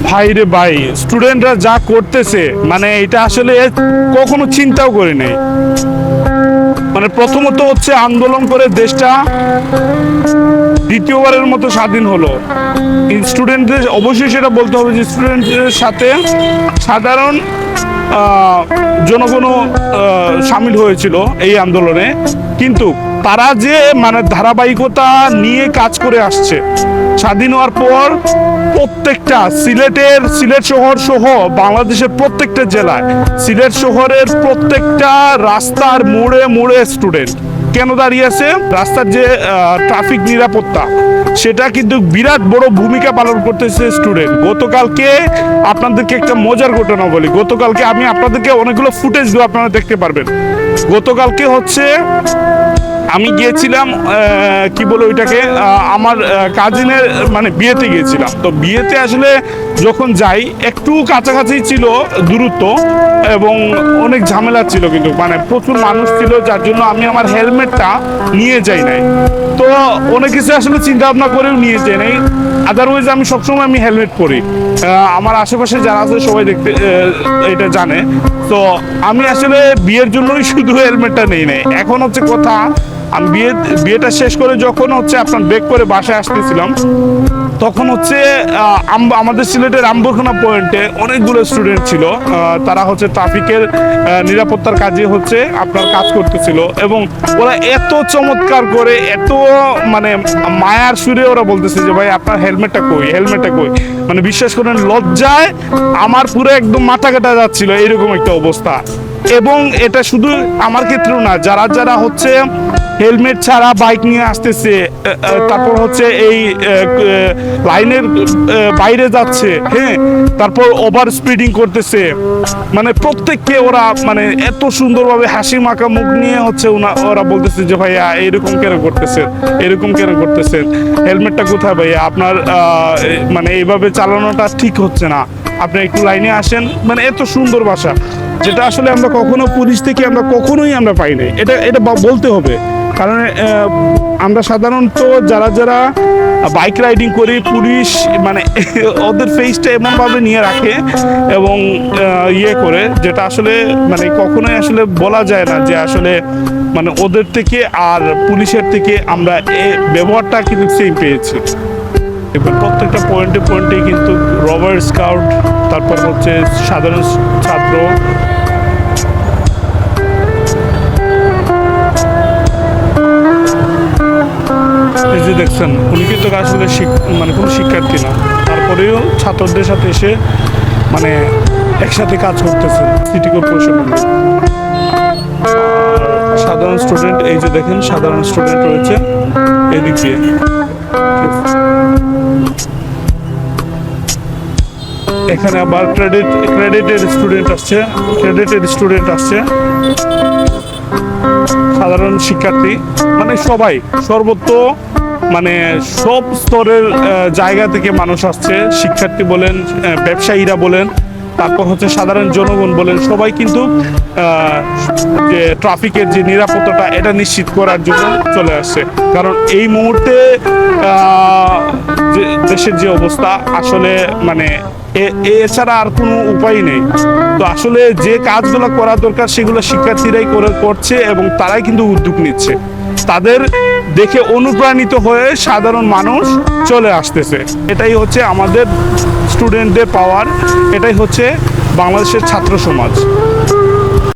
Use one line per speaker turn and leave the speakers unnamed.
ভাই রে ভাই, স্টুডেন্টরা যা করতেছে মানে এটা আসলে কখনো চিন্তাও করি নাই। মানে প্রথমত হচ্ছে আন্দোলন করে দেশটা দ্বিতীয়বারের মতো স্বাধীন হলো। স্টুডেন্টদের অবশ্যই সেটা বলতে হবে যে স্টুডেন্টদের সাথে সাধারণ জনগণও সামিল হয়েছিল এই আন্দোলনে, কিন্তু তারা যে মানে ধারাবাহিকতা নিয়ে কাজ করে আসছে স্বাধীন হওয়ার পর প্রত্যেকটা সিলেট শহর সহ বাংলাদেশের প্রত্যেকটা জেলায়, সিলেট শহরের প্রত্যেকটা রাস্তার মোড়ে মোড়ে স্টুডেন্ট কেন দাঁড়িয়ে আছে? রাস্তার যে ট্রাফিক নিরাপত্তা সেটা কিন্তু বিরাট বড় ভূমিকা পালন করতেছে স্টুডেন্ট। গতকালকে আপনাদেরকে একটা মজার ঘটনা বলি, গতকালকে আমি আপনাদেরকে অনেকগুলো ফুটেজ দেবো, আপনারা দেখতে পারবেন। গতকালকে হচ্ছে আমি গিয়েছিলাম কি বলে ওইটাকে, আমার কাজিনের মানে বিয়েতে গিয়েছিলাম। তো বিয়েতে আসলে যখন যাই একটু কাছাকাছি ছিল দূরত্ব এবং অনেক ঝামেলা ছিল, কিন্তু মানে প্রচুর মানুষ ছিল, যার জন্য আমি আমার হেলমেটটা নিয়ে যাই নাই। তো অনেক কিছু আসলে চিন্তা ভাবনা করেও নিয়ে যাই নাই, আদারওয়াইজ আমি সবসময় আমি হেলমেট পরি। আমার আশেপাশে যারা আছে সবাই দেখতে এটা জানে। তো আমি আসলে বিয়ের জন্যই শুধু হেলমেটটা নেই নাই। এখন হচ্ছে কথা, আমি বিয়েটা শেষ করে যখন হচ্ছে আপনার ব্রেক করে বাসায় আসতেছিলাম, তখন হচ্ছে আমাদের সিলেটের আম্বরখানা পয়েন্টে অনেকগুলো স্টুডেন্ট ছিল। তারা হচ্ছে ট্রাফিকের নিরাপত্তার কাজে হচ্ছে আপনার কাজ করতেছিল, এবং ওরা এত চমৎকার করে, এত মানে মায়ার সুরে ওরা বলতেছে যে ভাই আপনার হেলমেটটা কই, হেলমেটটা কই। মানে বিশ্বাস করেন লজ্জায় আমার পুরো একদম মাথা কাটা যাচ্ছিল, এইরকম একটা অবস্থা। এবং এটা শুধু আমার ক্ষেত্রেও না, যারা যারা হচ্ছে হেলমেট ছাড়া বাইক নিয়ে আসতেছে, তারপর হচ্ছে এই লাইনের বাইরে যাচ্ছে, হ্যাঁ, তারপর ওভার স্পিডিং করতেছে, মানে প্রত্যেককে ওরা মানে এত সুন্দরভাবে হাসি মাখা মুখ নিয়ে হচ্ছে ওরা বলতেছে যে ভাইয়া এরকম কেন করতেছেন, এরকম কেন করতেছেন, হেলমেটটা কোথায় ভাইয়া আপনার, মানে এইভাবে চালানোটা ঠিক হচ্ছে না, আপনি একটু লাইনে আসেন। মানে এত সুন্দর ভাষা, যেটা আসলে আমরা কখনো পুলিশ থেকে আমরা কখনোই আমরা পাই নাই। এটা বলতে হবে, কারণ আমরা সাধারণত যারা যারা বাইক রাইডিং করি, পুলিশ মানে ওদের ফেসটা এমনভাবে নিয়ে রাখে এবং ইয়ে করে, যেটা আসলে মানে কখনোই আসলে বলা যায় না যে আসলে মানে ওদের থেকে আর পুলিশের থেকে আমরা ব্যবহারটা কিন্তু সেম পেয়েছি। এবার প্রত্যেকটা পয়েন্টে পয়েন্টে কিন্তু রবার স্কাউট, তারপর হচ্ছে সাধারণ ছাত্র, এই যে দেখছেন উনি কিন্তু আসলে মানে কোনো শিক্ষার্থী না, তারপরেও ছাত্রদের সাথে এসে মানে একসাথে কাজ করতেছেন সিটি কর্পোরেশনের। সাধারণ স্টুডেন্ট, এই যে দেখেন সাধারণ স্টুডেন্ট রয়েছে এদিক দিয়ে। এখানে আবার ক্রেডিটেড স্টুডেন্ট আসছে, সাধারণ শিক্ষার্থী, মানে সবাই সর্বত্র মানে সব স্তরের জায়গা থেকে মানুষ আসছে। শিক্ষার্থী বলেন, ব্যবসায়ীরা বলেন, তারপর হচ্ছে সাধারণ জনগণ বলেন, সবাই কিন্তু যে ট্রাফিকের যে নিরাপত্তাটা এটা নিশ্চিত করার জন্য চলে আসছে। কারণ এই মুহূর্তে দেশের যে অবস্থা আসলে মানে এছাড়া আর কোনো উপায় নেই। তো আসলে যে কাজগুলো করা দরকার সেগুলো শিক্ষার্থীরাই করছে এবং তারাই কিন্তু উদ্যোগ নিচ্ছে। তাদের দেখে অনুপ্রাণিত হয়ে সাধারণ মানুষ চলে আসতেছে। এটাই হচ্ছে আমাদের স্টুডেন্টদের পাওয়ার, এটাই হচ্ছে বাংলাদেশের ছাত্র সমাজ।